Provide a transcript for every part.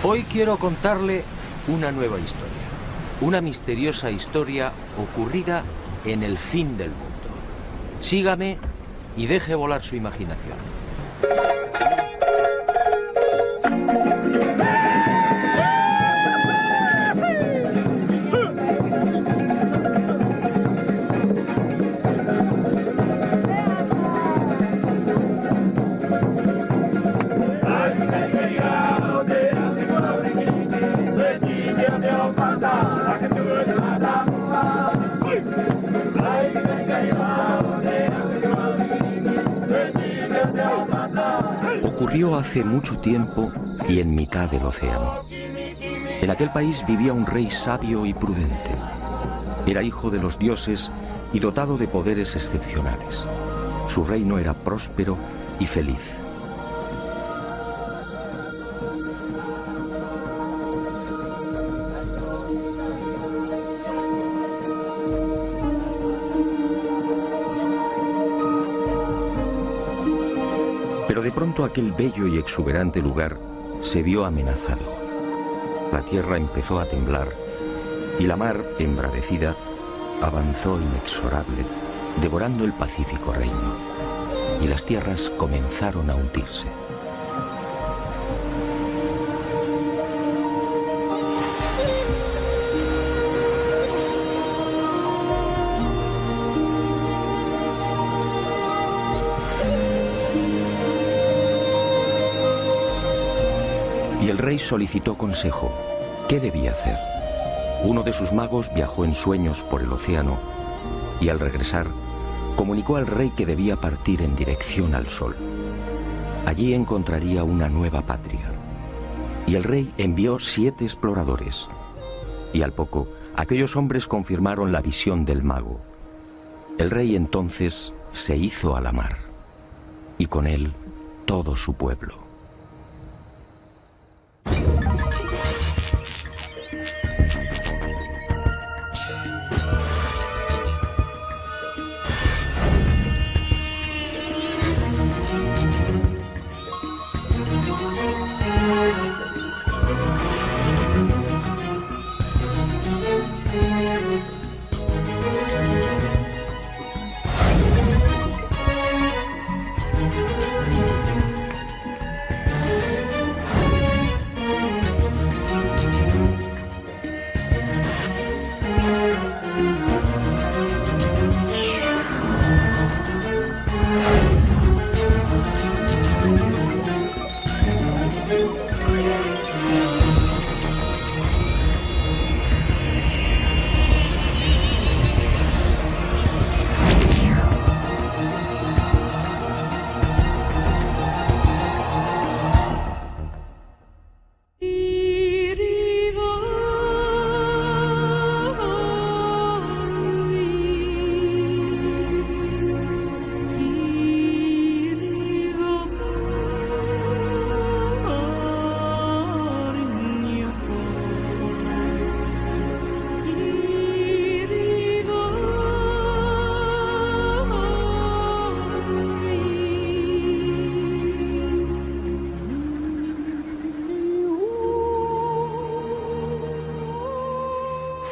Hoy quiero contarle una nueva historia, una misteriosa historia ocurrida en el fin del mundo. Sígame y deje volar su imaginación. Ocurrió hace mucho tiempo y en mitad del océano. En aquel país vivía un rey sabio y prudente. Era hijo de los dioses y dotado de poderes excepcionales. Su reino era próspero y feliz. Pero de pronto aquel bello y exuberante lugar se vio amenazado. La tierra empezó a temblar y la mar, embravecida, avanzó inexorable, devorando el pacífico reino, y las tierras comenzaron a hundirse. Y el rey solicitó consejo. ¿Qué debía hacer? Uno de sus magos viajó en sueños por el océano y al regresar comunicó al rey que debía partir en dirección al sol. Allí encontraría una nueva patria. Y el rey envió 7 exploradores. Y al poco, aquellos hombres confirmaron la visión del mago. El rey entonces se hizo a la mar, y con él todo su pueblo.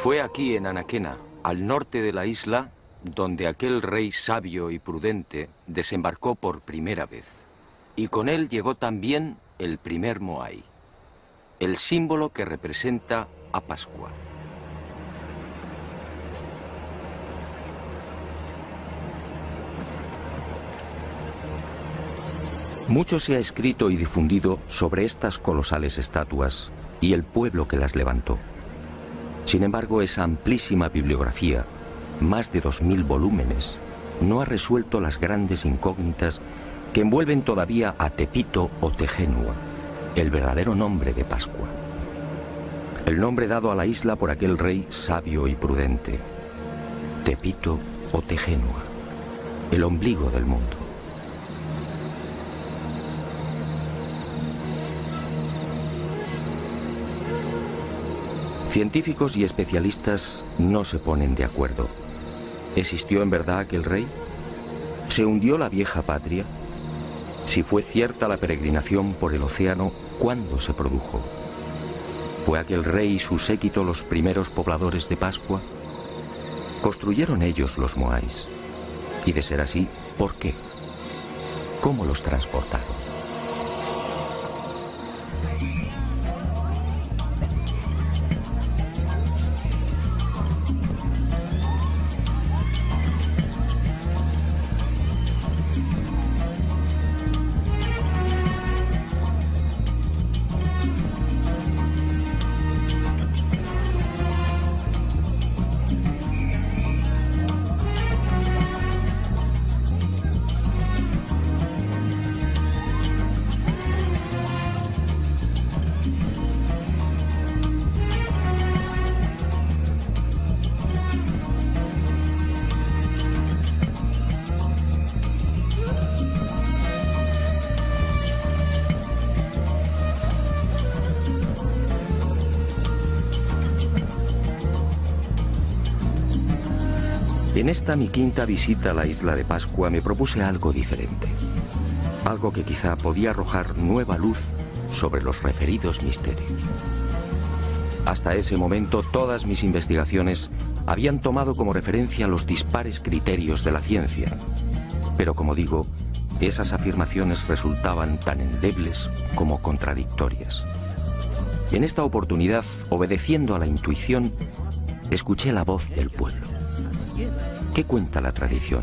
Fue aquí en Anaquena, al norte de la isla, donde aquel rey sabio y prudente desembarcó por primera vez. Y con él llegó también el primer Moai, el símbolo que representa a Pascua. Mucho se ha escrito y difundido sobre estas colosales estatuas y el pueblo que las levantó. Sin embargo, esa amplísima bibliografía, más de 2000 volúmenes, no ha resuelto las grandes incógnitas que envuelven todavía a Tepito o Tejenua, el verdadero nombre de Pascua. el nombre dado a la isla por aquel rey sabio y prudente. Tepito o Tegenua, el ombligo del mundo. Científicos y especialistas no se ponen de acuerdo. ¿Existió en verdad aquel rey? ¿Se hundió la vieja patria? Si fue cierta la peregrinación por el océano, ¿cuándo se produjo? ¿Fue aquel rey y su séquito los primeros pobladores de Pascua? ¿Construyeron ellos los moais? Y de ser así, ¿por qué? ¿Cómo los transportaron? En esta mi quinta visita a la isla de Pascua me propuse algo diferente. Algo que quizá podía arrojar nueva luz sobre los referidos misterios. Hasta ese momento todas mis investigaciones habían tomado como referencia los dispares criterios de la ciencia. Pero como digo, esas afirmaciones resultaban tan endebles como contradictorias. En esta oportunidad, obedeciendo a la intuición, escuché la voz del pueblo. ¿Qué cuenta la tradición?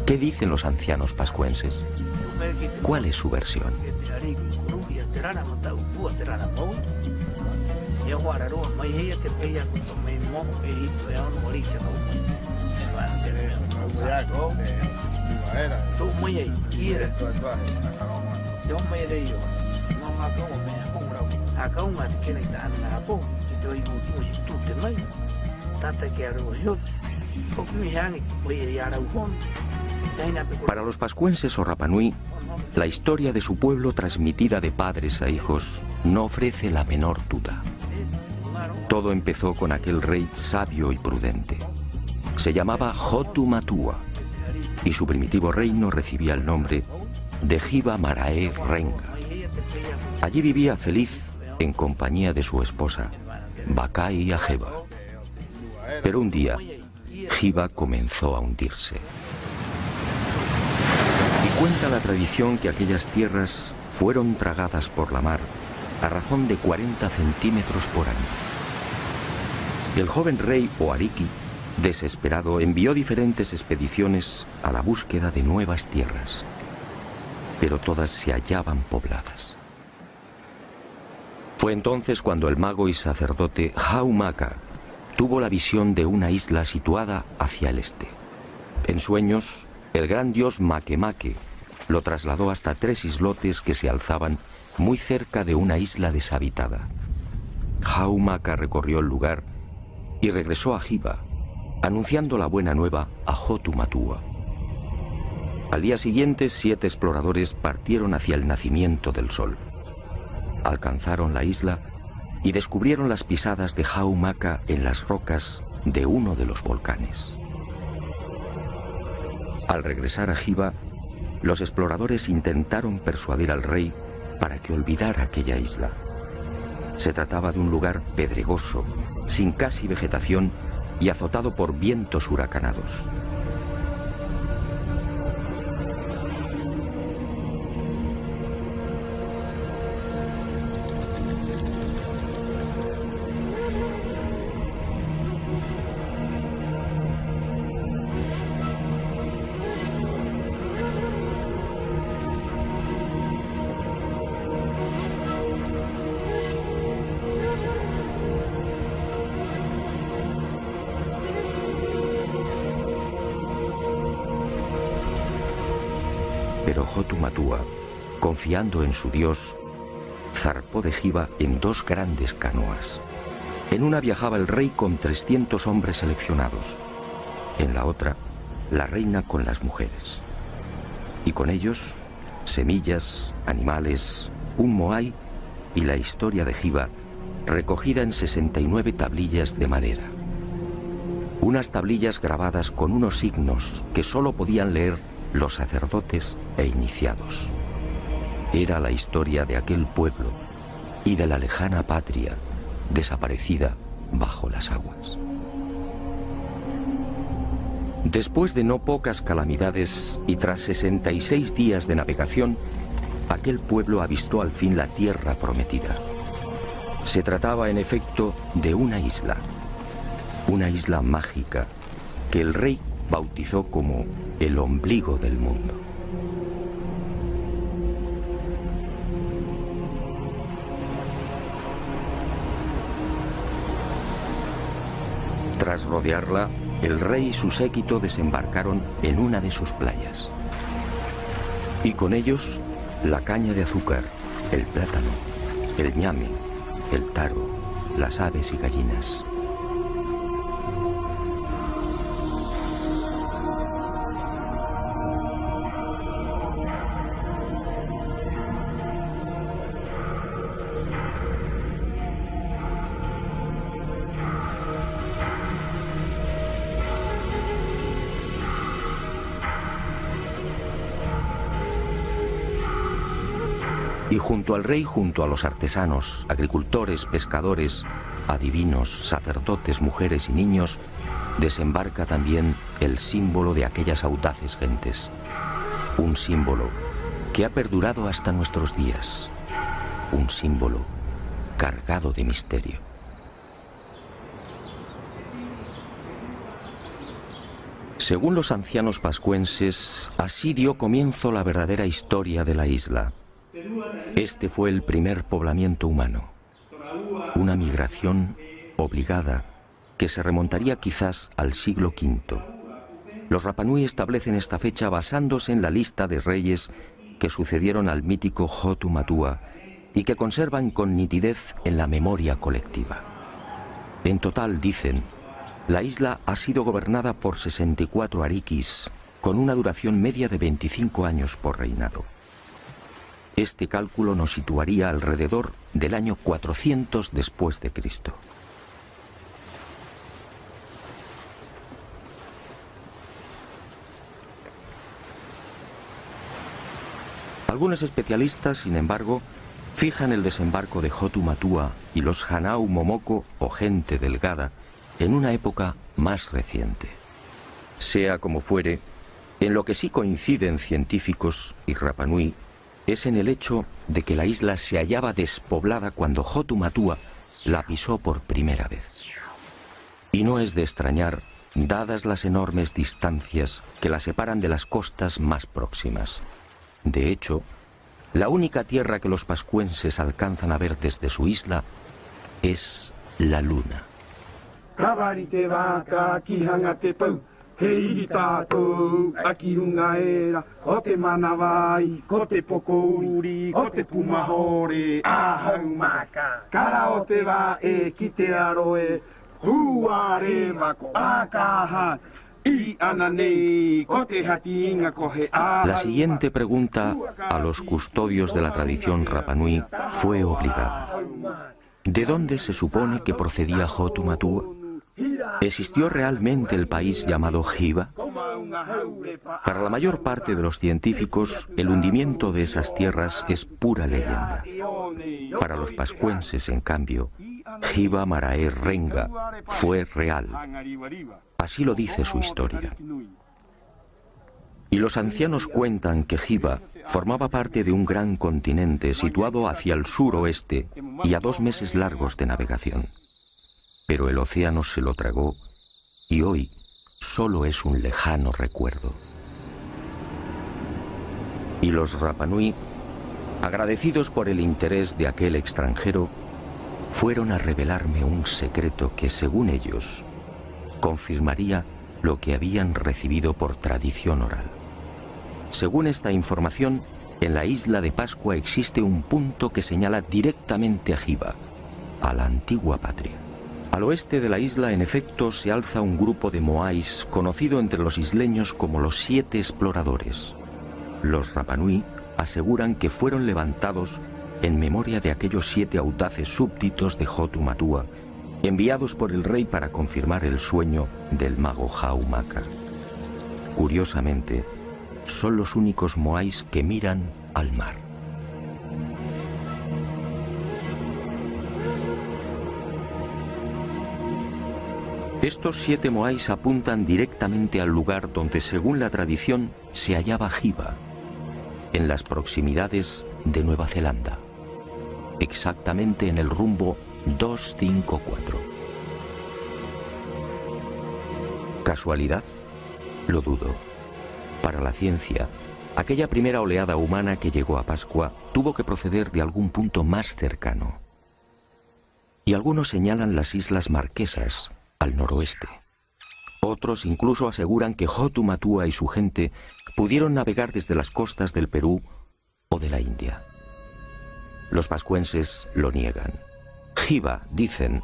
¿Qué dicen los ancianos pascuenses? ¿Cuál es su versión? Para los pascuenses o Rapanui, la historia de su pueblo transmitida de padres a hijos no ofrece la menor duda. Todo empezó con aquel rey sabio y prudente. Se llamaba Hotu Matua y su primitivo reino recibía el nombre de Hiva Marae Renga. Allí vivía feliz en compañía de su esposa, Bakai Ajeba. Pero un día, Hiva comenzó a hundirse. Y cuenta la tradición que aquellas tierras fueron tragadas por la mar a razón de 40 centímetros por año. El joven rey Oariki, desesperado, envió diferentes expediciones a la búsqueda de nuevas tierras, pero todas se hallaban pobladas. Fue entonces cuando el mago y sacerdote Haumaka tuvo la visión de una isla situada hacia el este. En sueños, el gran dios Makemake lo trasladó hasta 3 islotes que se alzaban muy cerca de una isla deshabitada. Haumaka recorrió el lugar y regresó a Hiva, anunciando la buena nueva a Hotu Matua. Al día siguiente, 7 exploradores partieron hacia el nacimiento del sol. Alcanzaron la isla y descubrieron las pisadas de Haumaka en las rocas de uno de los volcanes. Al regresar a Hiva, los exploradores intentaron persuadir al rey para que olvidara aquella isla. Se trataba de un lugar pedregoso, sin casi vegetación y azotado por vientos huracanados. Pero Hotu Matua, confiando en su dios, zarpó de Hiva en 2 grandes canoas. En una viajaba el rey con 300 hombres seleccionados. En la otra, la reina con las mujeres. Y con ellos, semillas, animales, un moai y la historia de Hiva, recogida en 69 tablillas de madera. Unas tablillas grabadas con unos signos que solo podían leer los sacerdotes e iniciados. Era la historia de aquel pueblo y de la lejana patria desaparecida bajo las aguas. Después de no pocas calamidades y tras 66 días de navegación, aquel pueblo avistó al fin la tierra prometida. Se trataba en efecto de una isla mágica que el rey bautizó como el ombligo del mundo. Tras rodearla, el rey y su séquito desembarcaron en una de sus playas. Y con ellos, la caña de azúcar, el plátano, el ñame, el taro, las aves y gallinas. Y junto al rey, junto a los artesanos, agricultores, pescadores, adivinos, sacerdotes, mujeres y niños, desembarca también el símbolo de aquellas audaces gentes. Un símbolo que ha perdurado hasta nuestros días. Un símbolo cargado de misterio. Según los ancianos pascuenses, así dio comienzo la verdadera historia de la isla. Este fue el primer poblamiento humano, una migración obligada que se remontaría quizás al siglo V. Los Rapanui establecen esta fecha basándose en la lista de reyes que sucedieron al mítico Hotu Matua y que conservan con nitidez en la memoria colectiva. En total, dicen, la isla ha sido gobernada por 64 arikis, con una duración media de 25 años por reinado. Este cálculo nos situaría alrededor del año 400 después de Cristo. Algunos especialistas, sin embargo, fijan el desembarco de Hotu Matua y los Hanau Momoko o gente delgada en una época más reciente. Sea como fuere, en lo que sí coinciden científicos y Rapanui es en el hecho de que la isla se hallaba despoblada cuando Hotu Matua la pisó por primera vez. Y no es de extrañar, dadas las enormes distancias que la separan de las costas más próximas. De hecho, la única tierra que los pascuenses alcanzan a ver desde su isla es la luna. Hei tātou, aki runga era, o te manawai, ko te pokouri, ko te pumahore, ahau maka. Kara o te wā e ki te aroe, hua re mako akaha, I ananei, ko te hati inga kohe ahau. La siguiente pregunta a los custodios de la tradición Rapanui fue obligada. ¿De dónde se supone que procedía Hotu Matua? ¿Existió realmente el país llamado Hiva? Para la mayor parte de los científicos, el hundimiento de esas tierras es pura leyenda. Para los pascuenses, en cambio, Hiva Marae Renga fue real. Así lo dice su historia. Y los ancianos cuentan que Hiva formaba parte de un gran continente situado hacia el suroeste y a 2 meses largos de navegación. Pero el océano se lo tragó y hoy solo es un lejano recuerdo. Y los Rapanui, agradecidos por el interés de aquel extranjero, fueron a revelarme un secreto que, según ellos, confirmaría lo que habían recibido por tradición oral. Según esta información, en la isla de Pascua existe un punto que señala directamente a Hiva, a la antigua patria. Al oeste de la isla, en efecto, se alza un grupo de moais conocido entre los isleños como los 7 exploradores. Los Rapanui aseguran que fueron levantados en memoria de aquellos 7 audaces súbditos de Hotu Matua, enviados por el rey para confirmar el sueño del mago Haumaka. Curiosamente, son los únicos moais que miran al mar. Estos 7 moais apuntan directamente al lugar donde, según la tradición, se hallaba Hiva, en las proximidades de Nueva Zelanda, exactamente en el rumbo 254. ¿Casualidad? Lo dudo. Para la ciencia, aquella primera oleada humana que llegó a Pascua tuvo que proceder de algún punto más cercano. Y algunos señalan las Islas Marquesas, al noroeste. Otros incluso aseguran que Hotu Matua y su gente pudieron navegar desde las costas del Perú o de la India. Los pascuenses lo niegan. Hiva, dicen,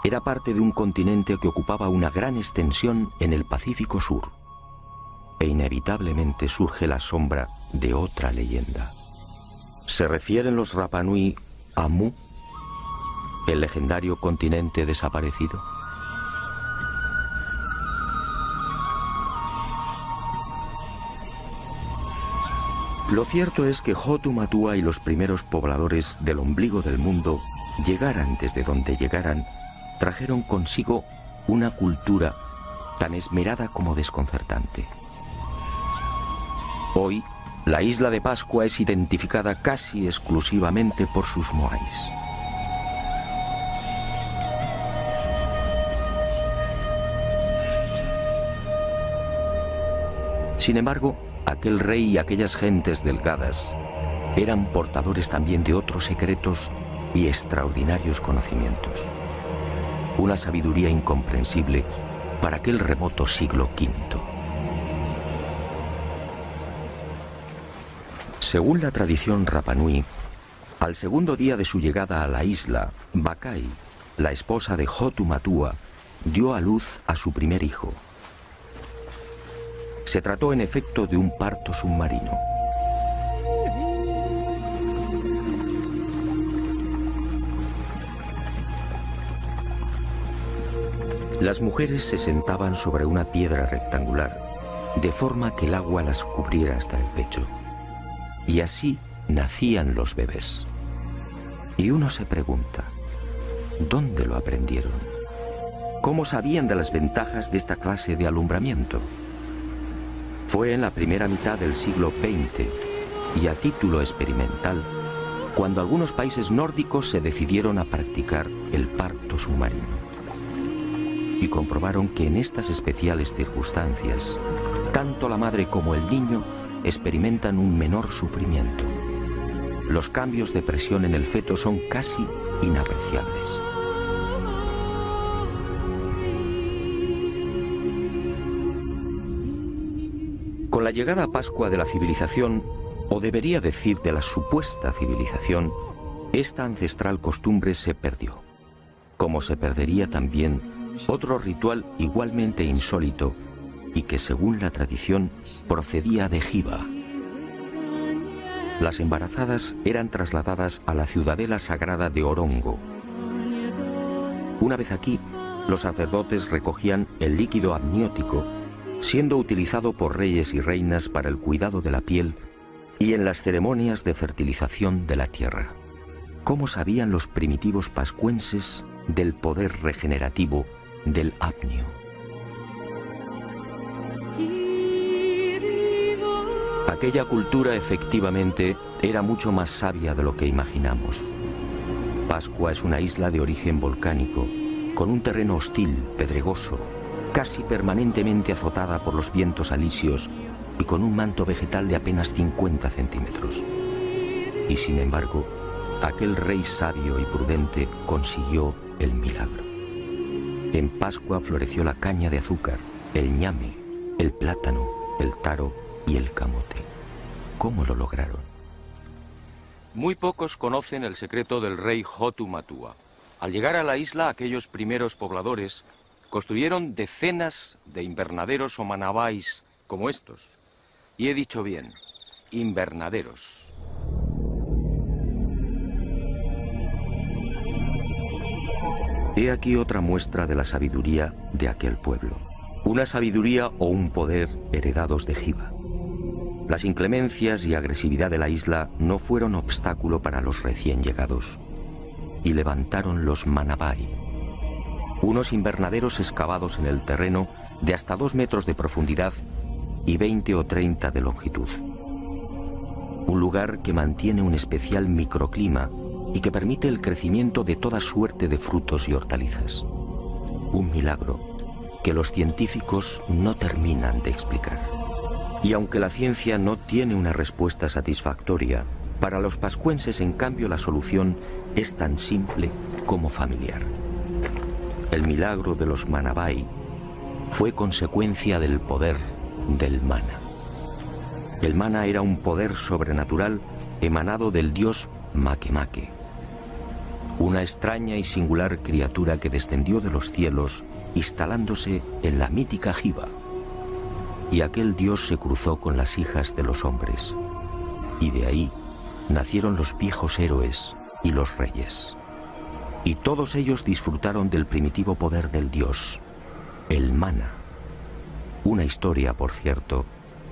era parte de un continente que ocupaba una gran extensión en el Pacífico Sur. E inevitablemente surge la sombra de otra leyenda. ¿Se refieren los Rapanui a Mu, el legendario continente desaparecido? Lo cierto es que Hotu Matua y los primeros pobladores del ombligo del mundo, llegaran desde donde llegaran, trajeron consigo una cultura tan esmerada como desconcertante. Hoy, la isla de Pascua es identificada casi exclusivamente por sus moais. Sin embargo, aquel rey y aquellas gentes delgadas eran portadores también de otros secretos y extraordinarios conocimientos. Una sabiduría incomprensible para aquel remoto siglo V. Según la tradición Rapanui, al segundo día de su llegada a la isla, Bakai, la esposa de Hotu Matua, dio a luz a su primer hijo. Se trató en efecto de un parto submarino. Las mujeres se sentaban sobre una piedra rectangular, de forma que el agua las cubriera hasta el pecho. Y así nacían los bebés. Y uno se pregunta, ¿dónde lo aprendieron? ¿Cómo sabían de las ventajas de esta clase de alumbramiento? Fue en la primera mitad del siglo XX y a título experimental cuando algunos países nórdicos se decidieron a practicar el parto submarino y comprobaron que en estas especiales circunstancias tanto la madre como el niño experimentan un menor sufrimiento. Los cambios de presión en el feto son casi inapreciables. Con la llegada a Pascua de la civilización, o debería decir de la supuesta civilización, esta ancestral costumbre se perdió, como se perdería también otro ritual igualmente insólito y que, según la tradición, procedía de Hiva. Las embarazadas eran trasladadas a la ciudadela sagrada de Orongo. Una vez aquí, los sacerdotes recogían el líquido amniótico, siendo utilizado por reyes y reinas para el cuidado de la piel y en las ceremonias de fertilización de la tierra. ¿Cómo sabían los primitivos pascuenses del poder regenerativo del apnio? Aquella cultura efectivamente era mucho más sabia de lo que imaginamos. Pascua es una isla de origen volcánico, con un terreno hostil, pedregoso, casi permanentemente azotada por los vientos alisios y con un manto vegetal de apenas 50 centímetros. Y sin embargo, aquel rey sabio y prudente consiguió el milagro. En Pascua floreció la caña de azúcar, el ñame, el plátano, el taro y el camote. ¿Cómo lo lograron? Muy pocos conocen el secreto del rey Hotu Matua. Al llegar a la isla, aquellos primeros pobladores construyeron decenas de invernaderos o manabais como estos. Y he dicho bien, invernaderos. He aquí otra muestra de la sabiduría de aquel pueblo. Una sabiduría o un poder heredados de Hiva. Las inclemencias y agresividad de la isla no fueron obstáculo para los recién llegados. Y levantaron los manabai, unos invernaderos excavados en el terreno de hasta 2 metros de profundidad y 20 o 30 de longitud. Un lugar que mantiene un especial microclima y que permite el crecimiento de toda suerte de frutos y hortalizas. Un milagro que los científicos no terminan de explicar. Y aunque la ciencia no tiene una respuesta satisfactoria, para los pascuenses, en cambio, la solución es tan simple como familiar. El milagro de los manabai fue consecuencia del poder del mana. El mana era un poder sobrenatural emanado del dios Makemake, una extraña y singular criatura que descendió de los cielos instalándose en la mítica Hiva. Y aquel dios se cruzó con las hijas de los hombres, y de ahí nacieron los viejos héroes y los reyes. Y todos ellos disfrutaron del primitivo poder del dios, el mana. Una historia, por cierto,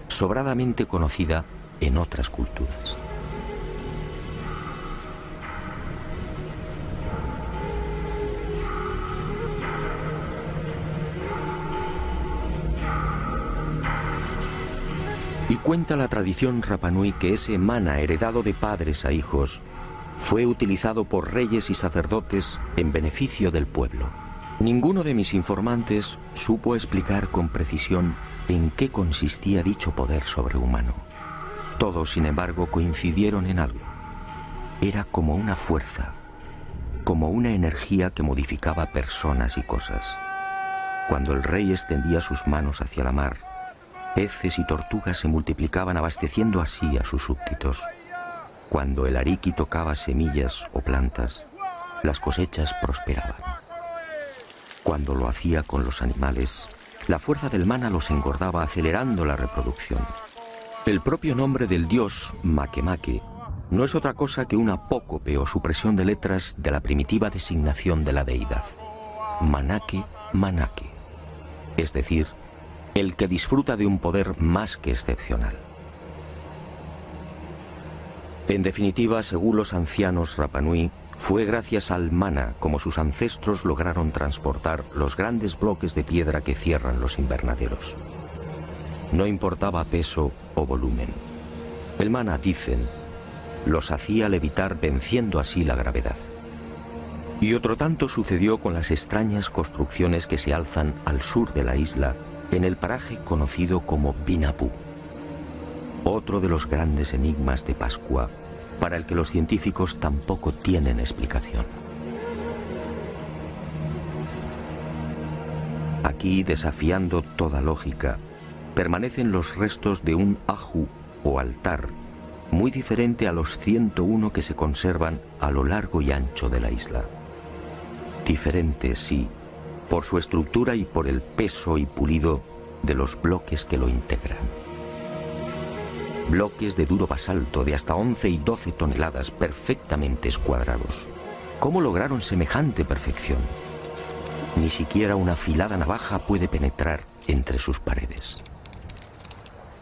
sobradamente conocida en otras culturas. Y cuenta la tradición Rapanui que ese mana heredado de padres a hijos fue utilizado por reyes y sacerdotes en beneficio del pueblo. Ninguno de mis informantes supo explicar con precisión en qué consistía dicho poder sobrehumano. Todos, sin embargo, coincidieron en algo. Era como una fuerza, como una energía que modificaba personas y cosas. Cuando el rey extendía sus manos hacia la mar, peces y tortugas se multiplicaban abasteciendo así a sus súbditos. Cuando el ariqui tocaba semillas o plantas, las cosechas prosperaban. Cuando lo hacía con los animales, la fuerza del mana los engordaba acelerando la reproducción. El propio nombre del dios, Makemake, no es otra cosa que una apócope o supresión de letras de la primitiva designación de la deidad. Manake, Manake. Es decir, el que disfruta de un poder más que excepcional. En definitiva, según los ancianos Rapanui, fue gracias al mana como sus ancestros lograron transportar los grandes bloques de piedra que cierran los invernaderos. No importaba peso o volumen. El mana, dicen, los hacía levitar venciendo así la gravedad. Y otro tanto sucedió con las extrañas construcciones que se alzan al sur de la isla, en el paraje conocido como Binapú. Otro de los grandes enigmas de Pascua, para el que los científicos tampoco tienen explicación. Aquí, desafiando toda lógica, permanecen los restos de un aju o altar, muy diferente a los 101 que se conservan a lo largo y ancho de la isla. Diferente, sí, por su estructura y por el peso y pulido de los bloques que lo integran. Bloques de duro basalto de hasta 11 y 12 toneladas perfectamente escuadrados. ¿Cómo lograron semejante perfección? Ni siquiera una afilada navaja puede penetrar entre sus paredes.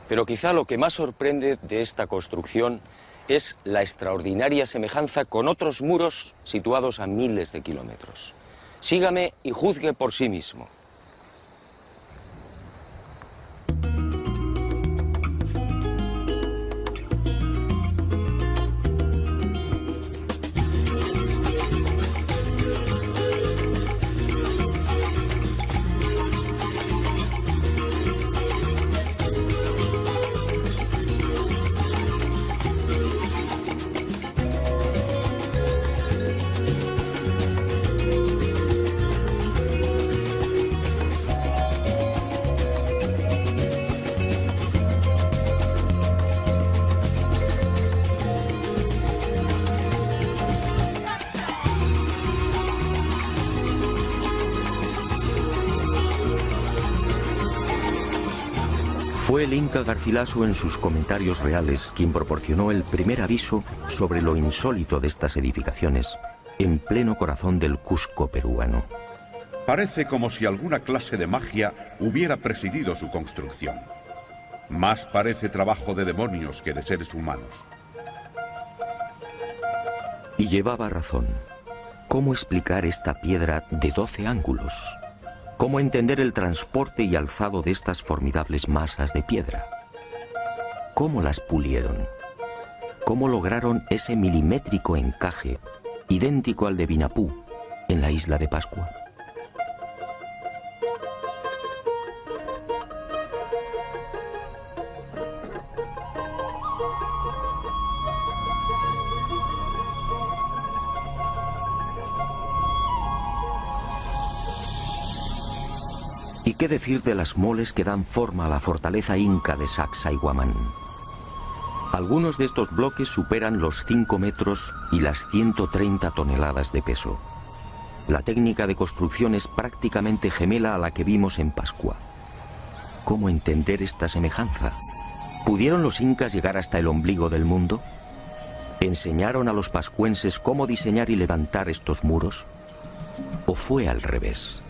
Pero quizá lo que más sorprende de esta construcción es la extraordinaria semejanza con otros muros situados a miles de kilómetros. Sígame y juzgue por sí mismo. Fue el Inca Garcilaso en sus comentarios reales quien proporcionó el primer aviso sobre lo insólito de estas edificaciones en pleno corazón del Cusco peruano. Parece como si alguna clase de magia hubiera presidido su construcción. Más parece trabajo de demonios que de seres humanos. Y llevaba razón. ¿Cómo explicar esta piedra de 12 ángulos? ¿Cómo entender el transporte y alzado de estas formidables masas de piedra? ¿Cómo las pulieron? ¿Cómo lograron ese milimétrico encaje, idéntico al de Vinapú, en la isla de Pascua? ¿Y qué decir de las moles que dan forma a la fortaleza inca de Sacsayhuamán? Algunos de estos bloques superan los 5 metros y las 130 toneladas de peso. La técnica de construcción es prácticamente gemela a la que vimos en Pascua. ¿Cómo entender esta semejanza? ¿Pudieron los incas llegar hasta el ombligo del mundo? ¿Enseñaron a los pascuenses cómo diseñar y levantar estos muros? ¿O fue al revés?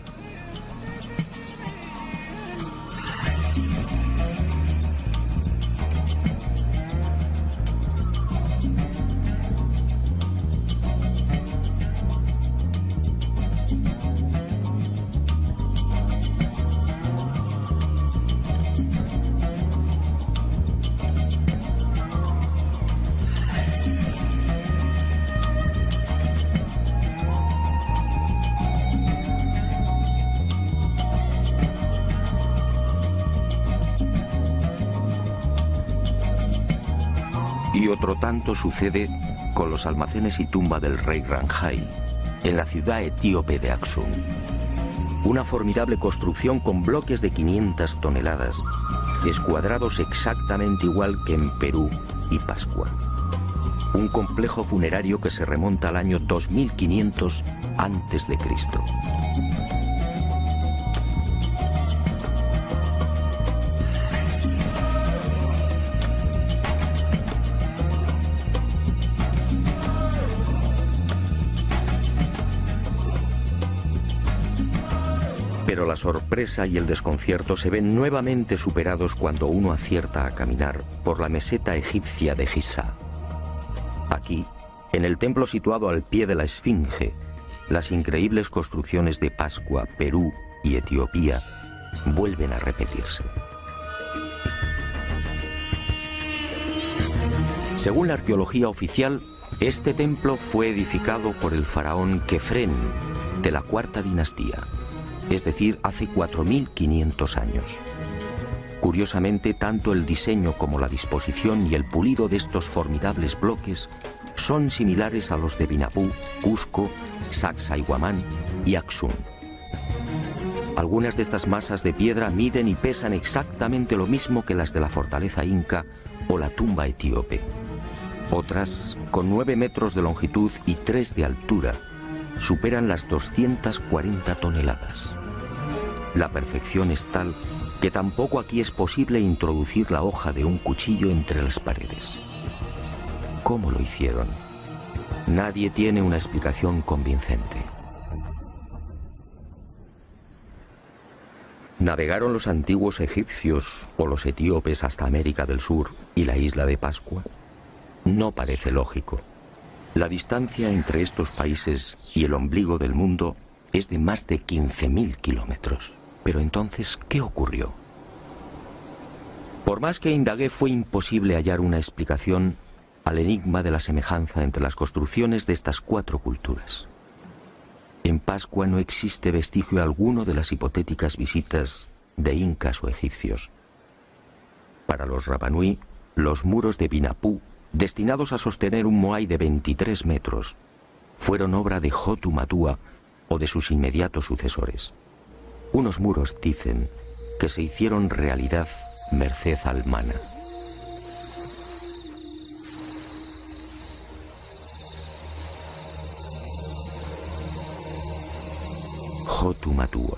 Y otro tanto sucede con los almacenes y tumba del rey Ranjai, en la ciudad etíope de Aksum. Una formidable construcción con bloques de 500 toneladas, escuadrados exactamente igual que en Perú y Pascua. Un complejo funerario que se remonta al año 2500 a.C. Pero la sorpresa y el desconcierto se ven nuevamente superados cuando uno acierta a caminar por la meseta egipcia de Giza. Aquí, en el templo situado al pie de la Esfinge, las increíbles construcciones de Pascua, Perú y Etiopía vuelven a repetirse. Según la arqueología oficial, este templo fue edificado por el faraón Kefren de la cuarta dinastía, es decir, hace 4500 años. Curiosamente, tanto el diseño como la disposición y el pulido de estos formidables bloques son similares a los de Vinapú, Cusco, Sacsayhuamán y Aksum. Algunas de estas masas de piedra miden y pesan exactamente lo mismo que las de la fortaleza inca o la tumba etíope. Otras, con 9 metros de longitud y 3 de altura, superan las 240 toneladas. La perfección es tal que tampoco aquí es posible introducir la hoja de un cuchillo entre las paredes. ¿Cómo lo hicieron? Nadie tiene una explicación convincente. ¿Navegaron los antiguos egipcios o los etíopes hasta América del Sur y la isla de Pascua? No parece lógico. La distancia entre estos países y el ombligo del mundo es de más de 15.000 kilómetros. Pero entonces, ¿qué ocurrió? Por más que indagué, fue imposible hallar una explicación al enigma de la semejanza entre las construcciones de estas 4 culturas. En Pascua no existe vestigio alguno de las hipotéticas visitas de incas o egipcios. Para los Rapanui, los muros de Vinapú, destinados a sostener un moai de 23 metros, fueron obra de Hotu Matua o de sus inmediatos sucesores. Unos muros, dicen, que se hicieron realidad merced al mana. Hotu Matua.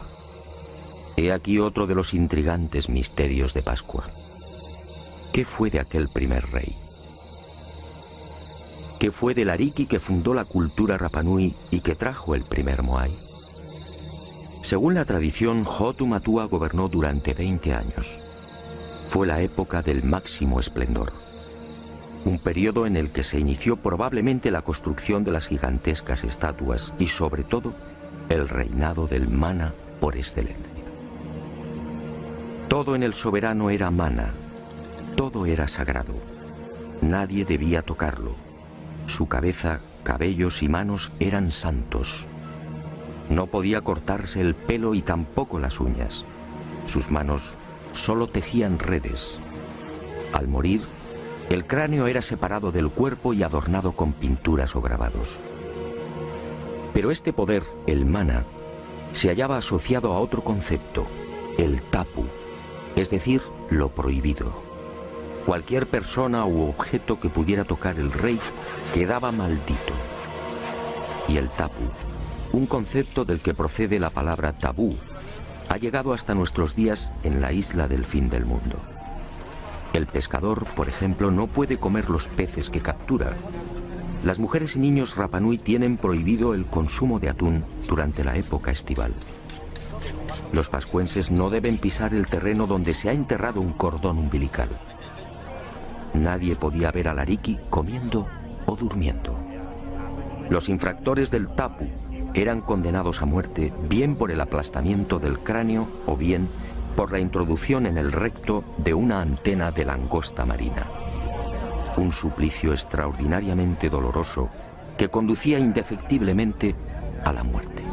He aquí otro de los intrigantes misterios de Pascua. ¿Qué fue de aquel primer rey? ¿Qué fue del Ariki que fundó la cultura Rapanui y que trajo el primer Moai? Según la tradición, Hotu Matua gobernó durante 20 años. Fue la época del máximo esplendor. Un periodo en el que se inició probablemente la construcción de las gigantescas estatuas y, sobre todo, el reinado del mana por excelencia. Todo en el soberano era mana, todo era sagrado. Nadie debía tocarlo. Su cabeza, cabellos y manos eran santos. No podía cortarse el pelo y tampoco las uñas. Sus manos solo tejían redes. Al morir, el cráneo era separado del cuerpo y adornado con pinturas o grabados. Pero este poder, el mana, se hallaba asociado a otro concepto, el tapu, es decir, lo prohibido. Cualquier persona u objeto que pudiera tocar el rey quedaba maldito. Y el tapu, un concepto del que procede la palabra tabú, ha llegado hasta nuestros días en la isla del fin del mundo. El pescador, por ejemplo, no puede comer los peces que captura. Las mujeres y niños Rapanui tienen prohibido el consumo de atún durante la época estival. Los pascuenses no deben pisar el terreno donde se ha enterrado un cordón umbilical. Nadie podía ver al Ariki comiendo o durmiendo. Los infractores del tapu eran condenados a muerte bien por el aplastamiento del cráneo o bien por la introducción en el recto de una antena de langosta marina. Un suplicio extraordinariamente doloroso que conducía indefectiblemente a la muerte.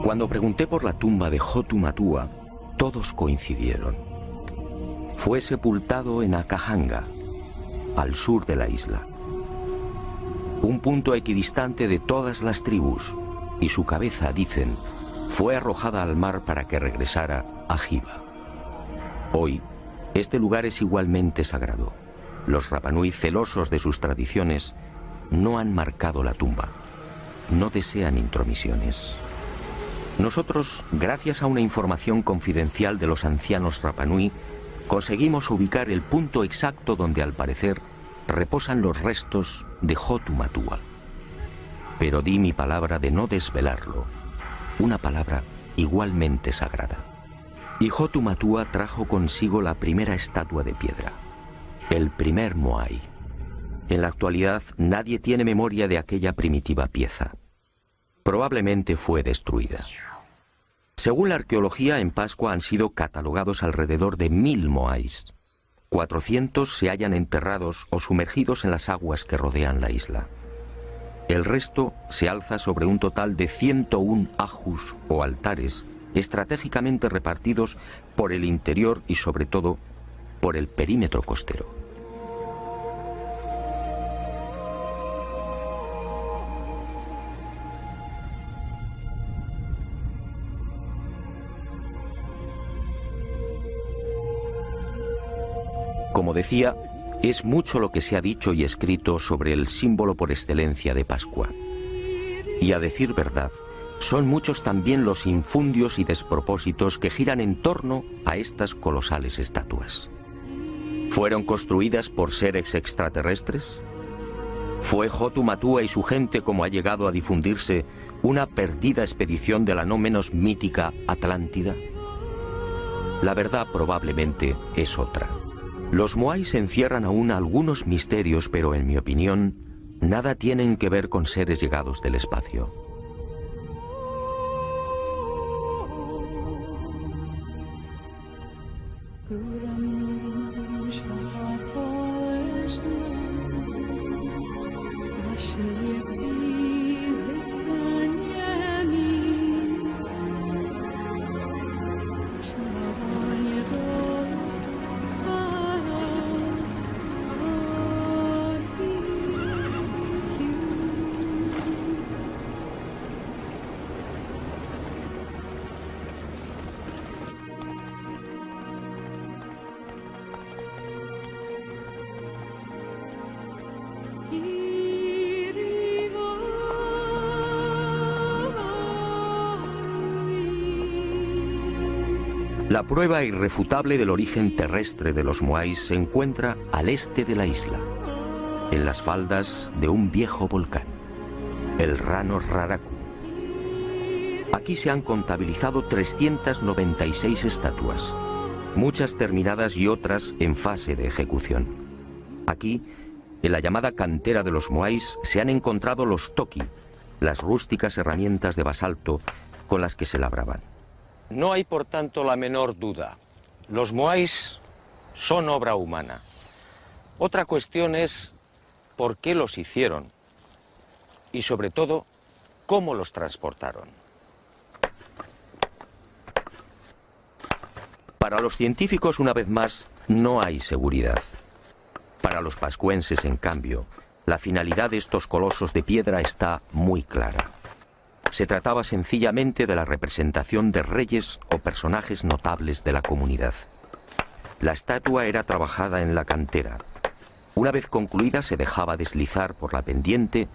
Cuando pregunté por la tumba de Hotu Matua, todos coincidieron. Fue sepultado en Akahanga, al sur de la isla. Un punto equidistante de todas las tribus, y su cabeza, dicen, fue arrojada al mar para que regresara a Hiva. Hoy, este lugar es igualmente sagrado. Los Rapanui, celosos de sus tradiciones, no han marcado la tumba. No desean intromisiones. Nosotros, gracias a una información confidencial de los ancianos Rapanui, conseguimos ubicar el punto exacto donde, al parecer, reposan los restos de Hotu Matua. Pero di mi palabra de no desvelarlo, una palabra igualmente sagrada. Y Hotu Matua trajo consigo la primera estatua de piedra, el primer Moai. En la actualidad, nadie tiene memoria de aquella primitiva pieza. Probablemente fue destruida. Según la arqueología, en Pascua han sido catalogados alrededor de 1000 moais. 400 se hallan enterrados o sumergidos en las aguas que rodean la isla. El resto se alza sobre un total de 101 ajus o altares estratégicamente repartidos por el interior y, sobre todo, por el perímetro costero. Como decía, es mucho lo que se ha dicho y escrito sobre el símbolo por excelencia de Pascua. Y a decir verdad, son muchos también los infundios y despropósitos que giran en torno a estas colosales estatuas. ¿Fueron construidas por seres extraterrestres? ¿Fue Hotu Matua y su gente, como ha llegado a difundirse, una perdida expedición de la no menos mítica Atlántida? La verdad probablemente es otra. Los moais encierran aún algunos misterios, pero en mi opinión, nada tienen que ver con seres llegados del espacio. La prueba irrefutable del origen terrestre de los moais se encuentra al este de la isla, en las faldas de un viejo volcán, el Rano Raraku. Aquí se han contabilizado 396 estatuas, muchas terminadas y otras en fase de ejecución. Aquí, en la llamada cantera de los moais, se han encontrado los toki, las rústicas herramientas de basalto con las que se labraban. No hay, por tanto, la menor duda. Los moais son obra humana. Otra cuestión es por qué los hicieron y, sobre todo, cómo los transportaron. Para los científicos, una vez más, no hay seguridad. Para los pascuenses, en cambio, la finalidad de estos colosos de piedra está muy clara. Se trataba sencillamente de la representación de reyes o personajes notables de la comunidad. La estatua era trabajada en la cantera. Una vez concluida, se dejaba deslizar por la pendiente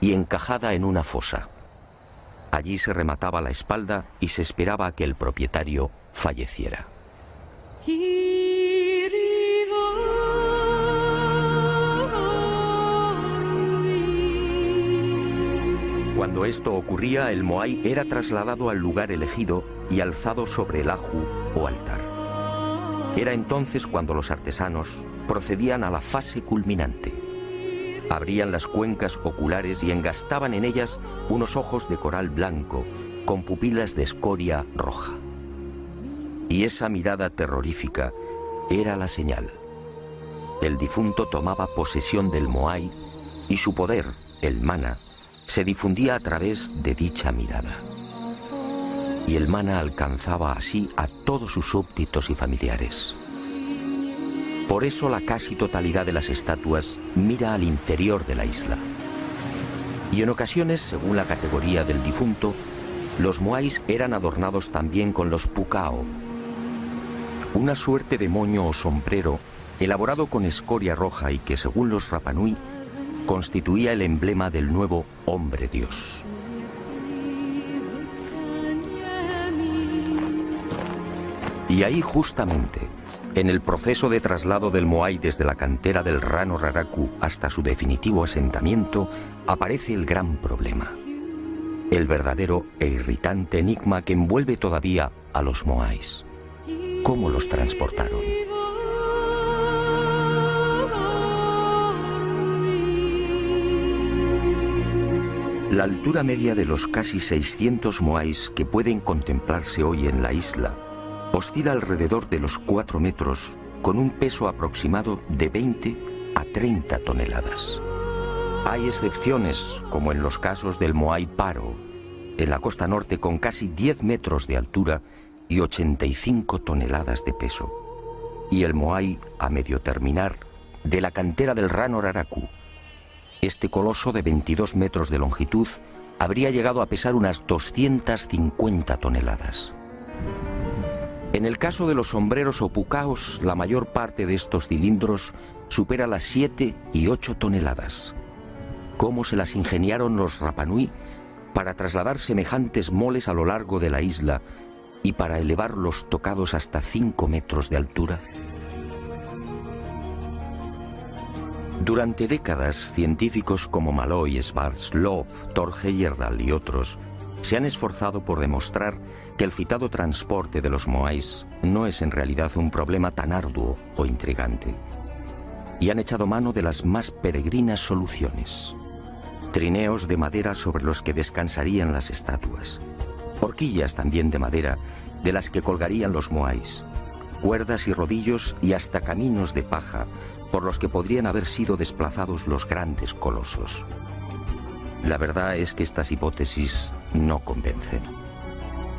y encajada en una fosa. Allí se remataba la espalda y se esperaba a que el propietario falleciera. Cuando esto ocurría, el moai era trasladado al lugar elegido y alzado sobre el aju o altar. Era entonces cuando los artesanos procedían a la fase culminante. Abrían las cuencas oculares y engastaban en ellas unos ojos de coral blanco con pupilas de escoria roja. Y esa mirada terrorífica era la señal. El difunto tomaba posesión del moai y su poder, el mana, se difundía a través de dicha mirada. Y el mana alcanzaba así a todos sus súbditos y familiares. Por eso la casi totalidad de las estatuas mira al interior de la isla. Y en ocasiones, según la categoría del difunto, los moais eran adornados también con los pukao, una suerte de moño o sombrero elaborado con escoria roja y que, según los Rapanui, constituía el emblema del nuevo hombre dios. Y ahí justamente, en el proceso de traslado del moai desde la cantera del Rano Raraku hasta su definitivo asentamiento, aparece el gran problema. El verdadero e irritante enigma que envuelve todavía a los moais. ¿Cómo los transportaron? La altura media de los casi 600 moais que pueden contemplarse hoy en la isla oscila alrededor de los 4 metros, con un peso aproximado de 20 a 30 toneladas. Hay excepciones, como en los casos del moai Paro, en la costa norte, con casi 10 metros de altura y 85 toneladas de peso, y el moai, a medio terminar, de la cantera del Rano Raraku. Este coloso de 22 metros de longitud habría llegado a pesar unas 250 toneladas. En el caso de los sombreros o pucaos, la mayor parte de estos cilindros supera las 7 y 8 toneladas. ¿Cómo se las ingeniaron los Rapanui para trasladar semejantes moles a lo largo de la isla y para elevar los tocados hasta 5 metros de altura? Durante décadas, científicos como Malloy, Schwarzkopf, Thor Heyerdahl y otros se han esforzado por demostrar que el citado transporte de los moais no es en realidad un problema tan arduo o intrigante, y han echado mano de las más peregrinas soluciones. Trineos de madera sobre los que descansarían las estatuas, horquillas también de madera de las que colgarían los moais, cuerdas y rodillos y hasta caminos de paja por los que podrían haber sido desplazados los grandes colosos. La verdad es que estas hipótesis no convencen.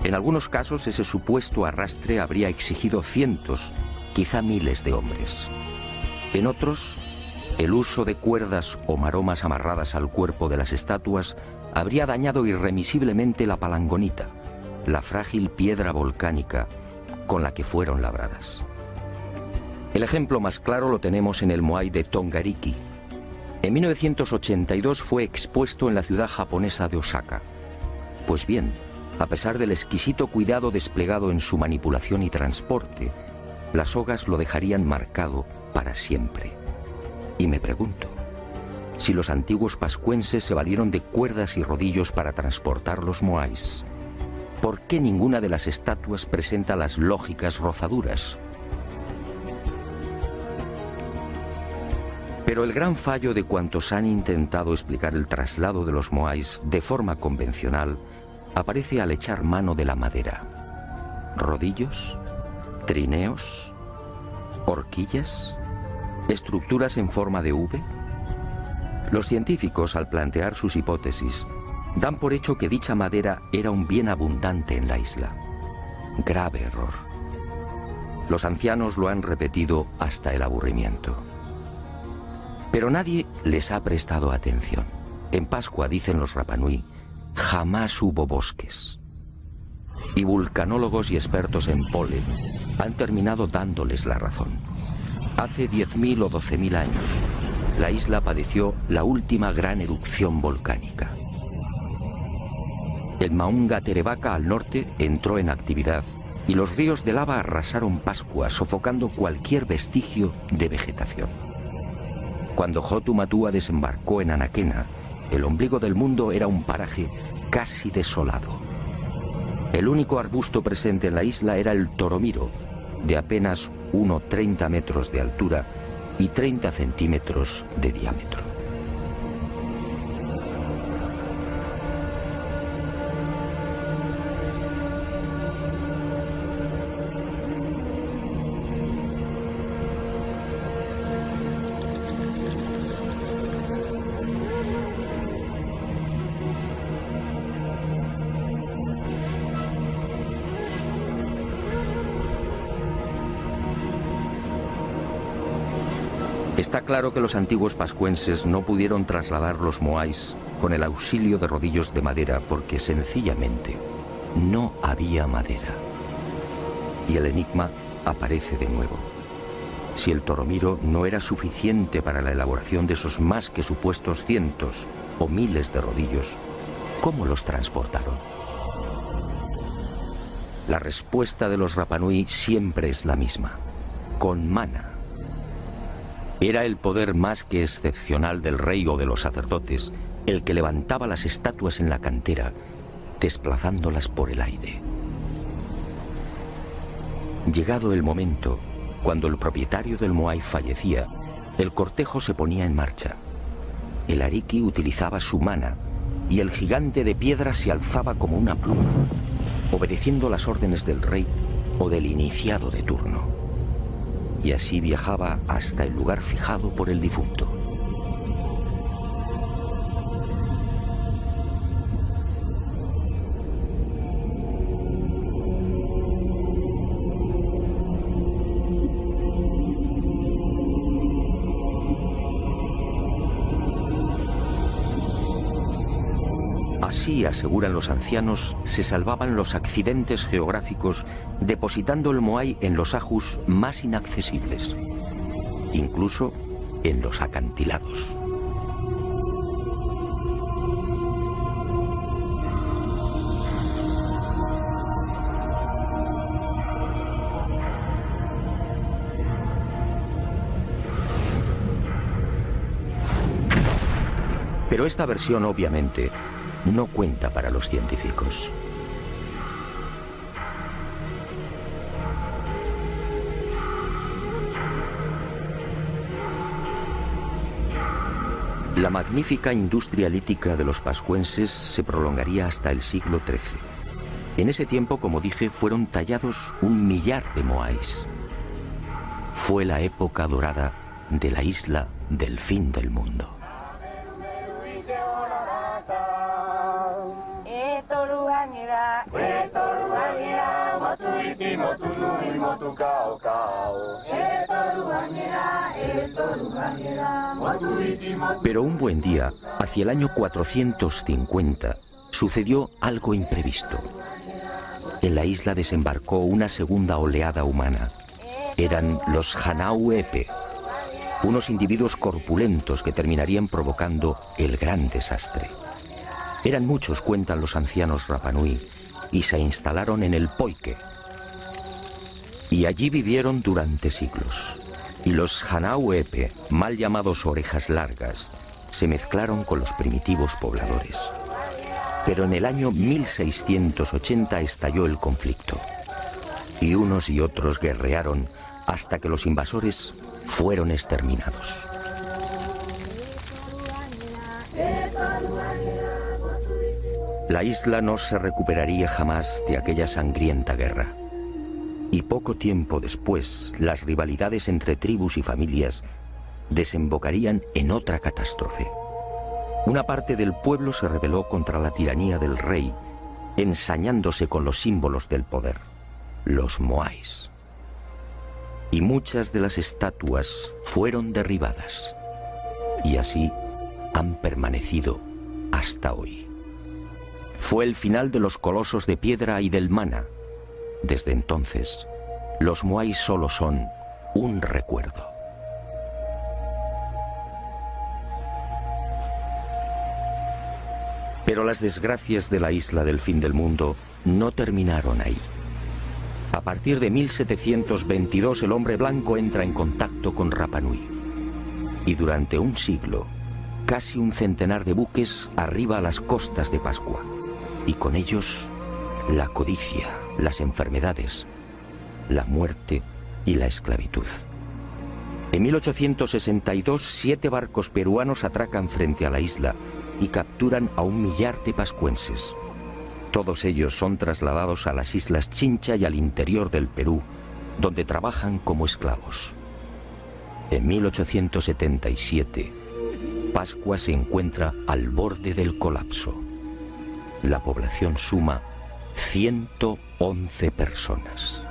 En algunos casos, ese supuesto arrastre habría exigido cientos, quizá miles de hombres. En otros, el uso de cuerdas o maromas amarradas al cuerpo de las estatuas habría dañado irremisiblemente la palangonita, la frágil piedra volcánica con la que fueron labradas. El ejemplo más claro lo tenemos en el moai de Tongariki. En 1982 fue expuesto en la ciudad japonesa de Osaka. Pues bien, A pesar del exquisito cuidado desplegado en su manipulación y transporte, las sogas lo dejarían marcado para siempre. Y me pregunto, si los antiguos pascuenses se valieron de cuerdas y rodillos para transportar los moais, ¿por qué ninguna de las estatuas presenta las lógicas rozaduras? Pero el gran fallo de cuantos han intentado explicar el traslado de los moais de forma convencional aparece al echar mano de la madera. Rodillos, trineos, horquillas, estructuras en forma de V. Los científicos, al plantear sus hipótesis, dan por hecho que dicha madera era un bien abundante en la isla. Grave error. Los ancianos lo han repetido hasta el aburrimiento. Pero nadie les ha prestado atención. En Pascua, dicen los Rapanui, jamás hubo bosques. Y vulcanólogos y expertos en polen han terminado dándoles la razón. Hace 10.000 o 12.000 años, la isla padeció la última gran erupción volcánica. El Maunga Terebaka al norte entró en actividad y los ríos de lava arrasaron Pascua, sofocando cualquier vestigio de vegetación. Cuando Hotu Matua desembarcó en Anaquena, el ombligo del mundo era un paraje casi desolado. El único arbusto presente en la isla era el toromiro, de apenas 1,30 metros de altura y 30 centímetros de diámetro. Está claro que los antiguos pascuenses no pudieron trasladar los moais con el auxilio de rodillos de madera porque sencillamente no había madera. Y el enigma aparece de nuevo. Si el toromiro no era suficiente para la elaboración de esos más que supuestos cientos o miles de rodillos, ¿cómo los transportaron? La respuesta de los Rapanui siempre es la misma: con mana. Era el poder más que excepcional del rey o de los sacerdotes el que levantaba las estatuas en la cantera, desplazándolas por el aire. Llegado el momento, cuando el propietario del moai fallecía, el cortejo se ponía en marcha. El ariki utilizaba su mana y el gigante de piedra se alzaba como una pluma, obedeciendo las órdenes del rey o del iniciado de turno. Y así viajaba hasta el lugar fijado por el difunto. Así, aseguran los ancianos, se salvaban los accidentes geográficos depositando el moai en los ajus más inaccesibles, incluso en los acantilados. Pero esta versión, obviamente, no cuenta para los científicos. La magnífica industria lítica de los pascuenses se prolongaría hasta el siglo XIII. En ese tiempo, como dije, fueron tallados 1 millar de moais. Fue la época dorada de la isla del fin del mundo. Pero un buen día, hacia el año 450, sucedió algo imprevisto. En la isla desembarcó una segunda oleada humana. Eran los Hanau Epe, unos individuos corpulentos que terminarían provocando el gran desastre. Eran muchos, cuentan los ancianos Rapanui, y se instalaron en el Poike. Y allí vivieron durante siglos. Y los Hanauepe, mal llamados orejas largas, se mezclaron con los primitivos pobladores. Pero en el año 1680 estalló el conflicto. Y unos y otros guerrearon hasta que los invasores fueron exterminados. La isla no se recuperaría jamás de aquella sangrienta guerra. Y poco tiempo después, las rivalidades entre tribus y familias desembocarían en otra catástrofe. Una parte del pueblo se rebeló contra la tiranía del rey, ensañándose con los símbolos del poder, los moais. Y muchas de las estatuas fueron derribadas. Y así han permanecido hasta hoy. Fue el final de los colosos de piedra y del mana. Desde entonces, los moais solo son un recuerdo. Pero las desgracias de la isla del fin del mundo no terminaron ahí. A partir de 1722 el hombre blanco entra en contacto con Rapa Nui. Y durante un siglo, casi un centenar de buques arriba a las costas de Pascua. Y con ellos, la codicia, las enfermedades, la muerte y la esclavitud. En 1862, 7 barcos peruanos atracan frente a la isla y capturan a 1 millar de pascuenses. Todos ellos son trasladados a las islas Chincha y al interior del Perú, donde trabajan como esclavos. En 1877, Pascua se encuentra al borde del colapso. La población suma 111 personas.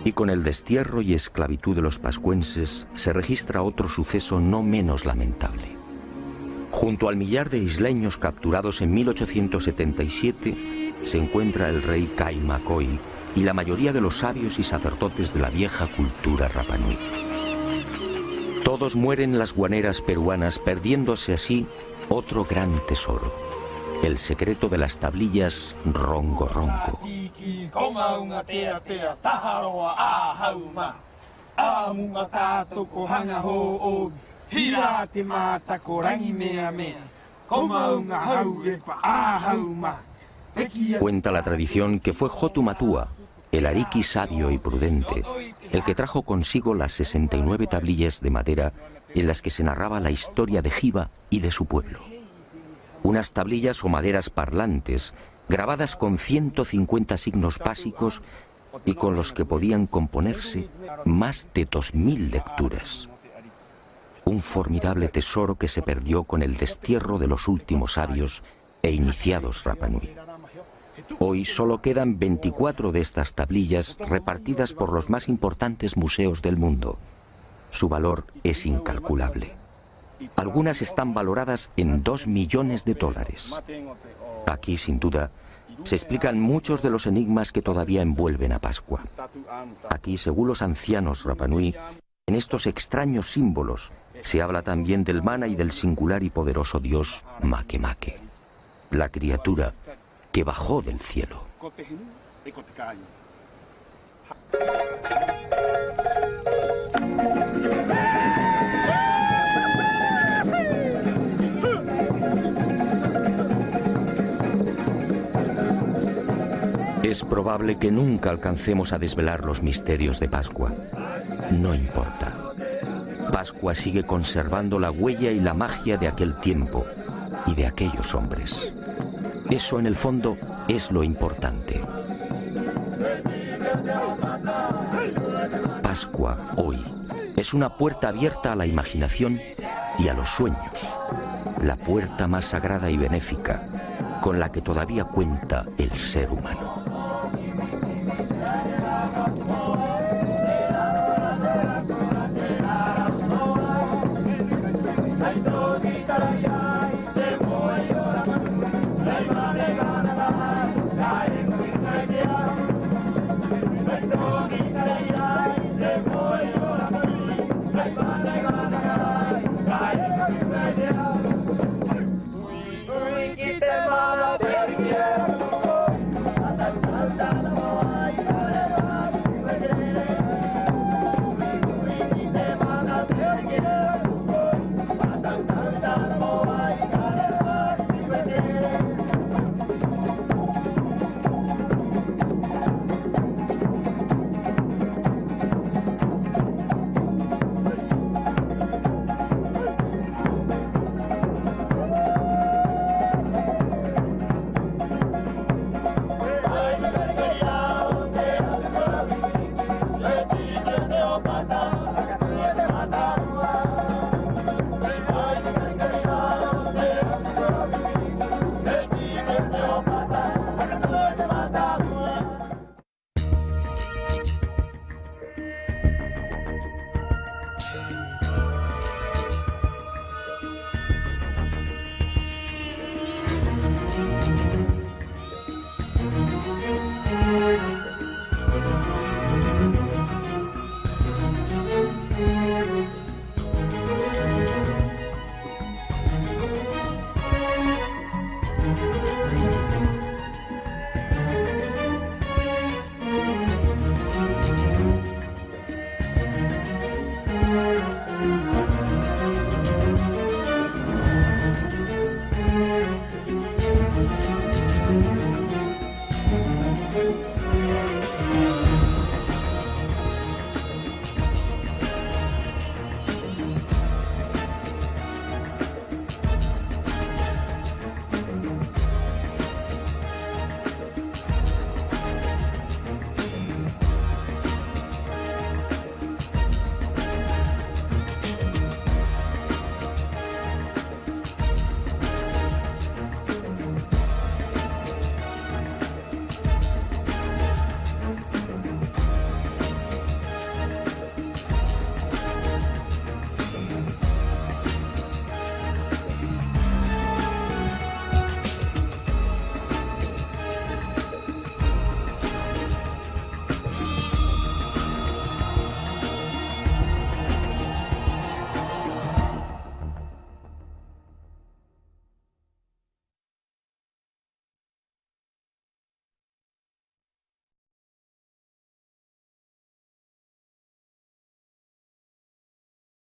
Y con el destierro y esclavitud de los pascuenses se registra otro suceso no menos lamentable. Junto al millar de isleños capturados en 1877 se encuentra el rey Caimacoy y la mayoría de los sabios y sacerdotes de la vieja cultura Rapa Nui. Todos mueren en las guaneras peruanas, perdiéndose así otro gran tesoro, el secreto de las tablillas Rongo Rongo. Cuenta la tradición que fue Hotu Matua, el ariki sabio y prudente, el que trajo consigo las 69 tablillas de madera en las que se narraba la historia de Jiva y de su pueblo. Unas tablillas o maderas parlantes, grabadas con 150 signos básicos y con los que podían componerse más de 2000 lecturas. Un formidable tesoro que se perdió con el destierro de los últimos sabios e iniciados Rapa Nui. Hoy solo quedan 24 de estas tablillas repartidas por los más importantes museos del mundo. Su valor es incalculable. Algunas están valoradas en $2 millones. Aquí, sin duda, se explican muchos de los enigmas que todavía envuelven a Pascua. Aquí, según los ancianos Rapa Nui, en estos extraños símbolos se habla también del mana y del singular y poderoso dios Makemake, la criatura que bajó del cielo. probable que nunca alcancemos a desvelar los misterios de Pascua. No importa. Pascua sigue conservando la huella y la magia de aquel tiempo y de aquellos hombres. Eso, en el fondo, es lo importante. Pascua, hoy, es una puerta abierta a la imaginación y a los sueños. La puerta más sagrada y benéfica con la que todavía cuenta el ser humano.